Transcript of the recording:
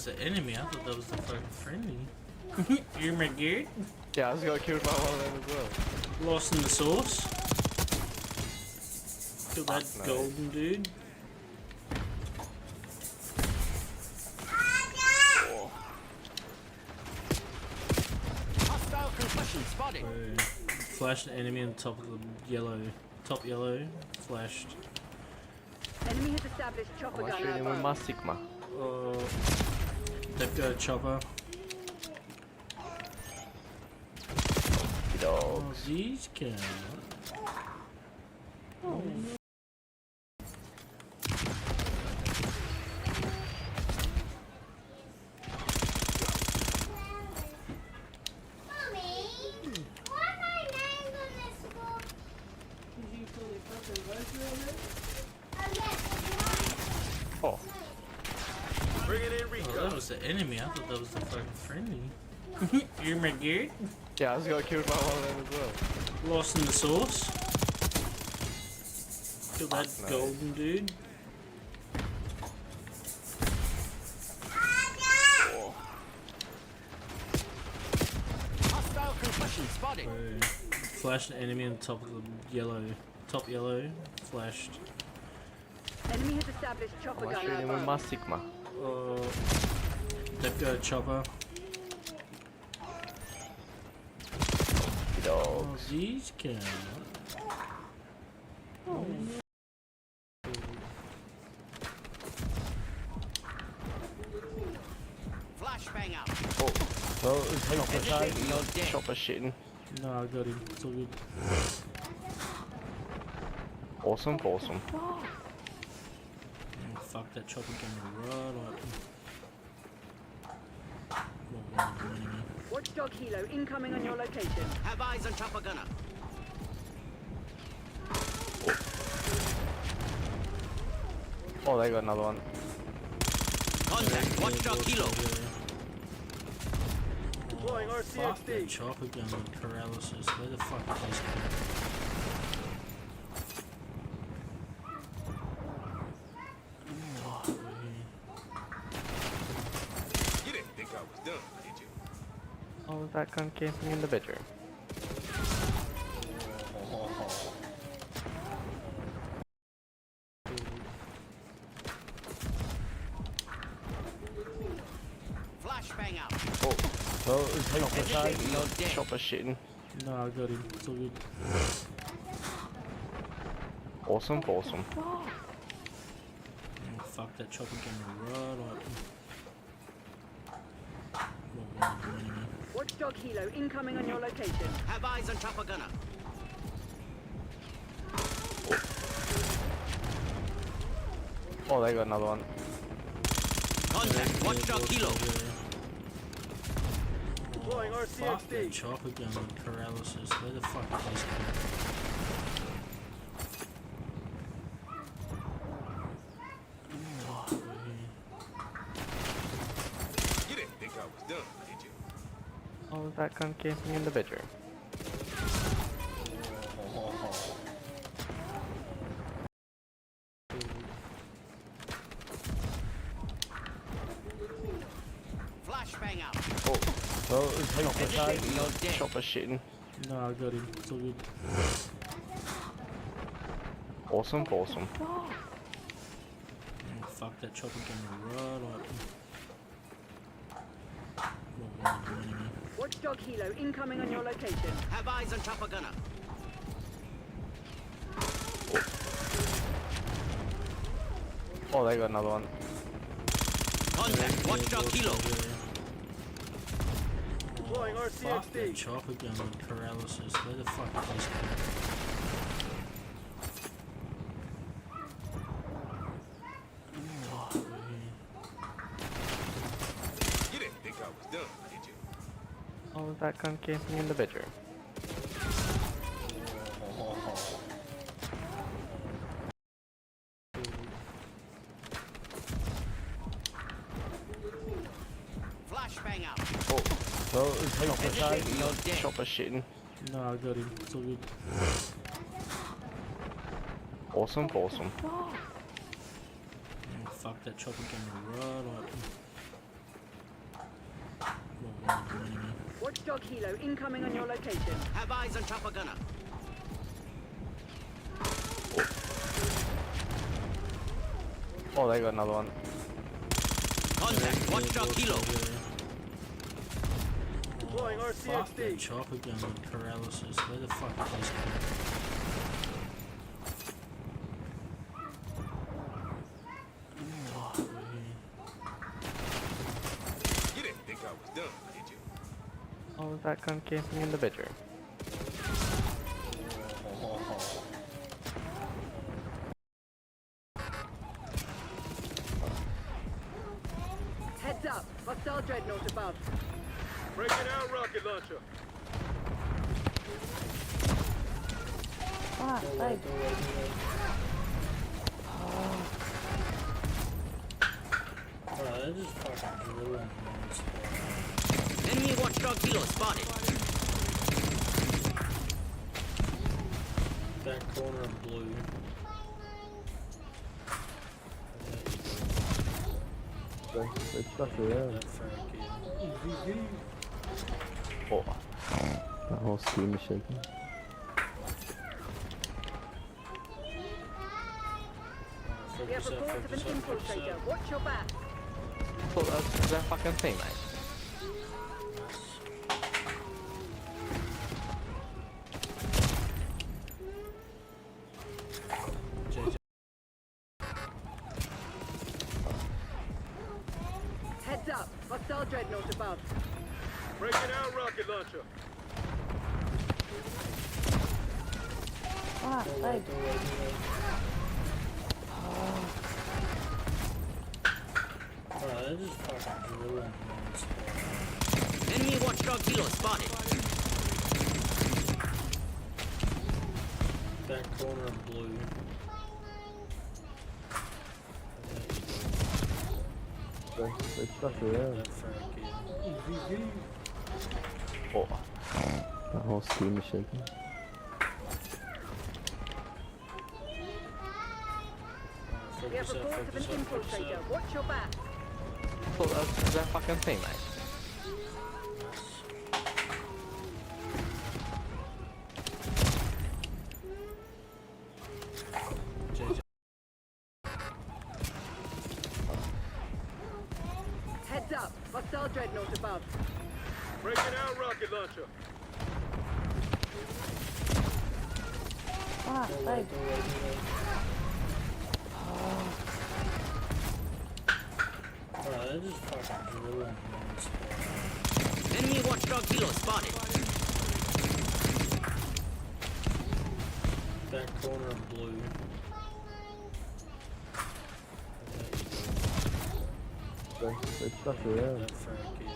was the enemy. I thought that was the fucking friendly. You're my good? Yeah, I just got killed by one of them as well. Lost in the sauce. Kill that no. golden dude. Hostile concussion spotted. Flashed an enemy on the top of the yellow. Top yellow. Flashed. Enemy has established chopper I'm gun shooting with above. my Sigma. They've got a chopper. Oh, Dogs. these can. Oh, Oh, that was the enemy. I thought that was the fucking friendly. You're my good? yeah, I just got killed by one of them as well. Lost in the sauce. Kill that no. golden dude. Hostile concussion spotted. Flashed an enemy on the top of the yellow. Top yellow. Flashed. Enemy has established chopper I'm gun shooting with above. my Sigma. They've got a chopper. Oh, Dogs. these can. Flashbang out. Oh, well, it's chopper You're shitting. dead. Chopper shitting. No, I got him. It's all good. Awesome, awesome. Oh, fuck, that chopper came right up. Not really doing anything. Watchdog Hilo incoming on your location. Have eyes on chopper gunner. Oh, they got another one. Contact. Watchdog Hilo. Deploying Fuck that chopper gun with paralysis. Where the fuck is this guy? You didn't think I was done, did you? Oh, that gun camping in the bedroom. Flashbang out. Oh, well, it's chopper You're shitting. dead. Chopper shitting. No, I got him. It's all good. Awesome, awesome. Fuck, that chopper came right up. Not really doing anything. Watchdog Hilo incoming on your location. Have eyes on chopper gunner. Oh, they got another one. Contact. Watchdog Hilo. Deploying Fuck that chopper gun with paralysis. Where the fuck is this guy? You didn't think I was done, did you? Oh, that gun camping in the bedroom. Flashbang out. Oh, well, it's chopper You're shitting. dead. Chopper shitting. No, I got him. It's all good. Awesome, awesome. Fuck, that chopper came right up. Not really doing anything. Watchdog Hilo incoming on your location. Have eyes on chopper gunner. Oh, they got another one. Contact. Watchdog Hilo. Deploying Fuck that chopper gun with paralysis. Where the fuck is this guy? You didn't think I was done, did you? Oh, that gun camping in the bedroom. Flashbang out. Oh, well, it's chopper You're shitting. dead. Chopper shitting. No, I got him. It's all good. Awesome, awesome. Fuck, that chopper came right up. Watchdog Hilo incoming on your location. Have eyes on chopper gunner. Oh, there you go, another one. Contact. Watchdog Kilo. Deploying Fuck that RCXD. chopper gun with paralysis. Where the fuck is this guy? You didn't think I was done, did you? Oh, that gun camping in the bedroom. Heads up. Hostile dreadnought above. Breaking out rocket launcher. That just fucking ruined this. Enemy watchdog Kilo spotted. That corner blue. That frag Oh. That whole screen is shaking. We have reports of an infiltrator. Watch your back. So that's their fucking thing, mate. Heads up. Hostile dreadnought above. Breaking out rocket launcher. That just fucking ruined this. Enemy watchdog Kilo spotted. That corner blue. That frag Oh. That whole screen is shaking. We have reports of an infiltrator. Watch your back. So that's their fucking thing, mate. Heads up. Hostile dreadnought above. Breaking out rocket launcher. That just fucking ruined this. Enemy watchdog Kilo spotted. That corner blue. That That frag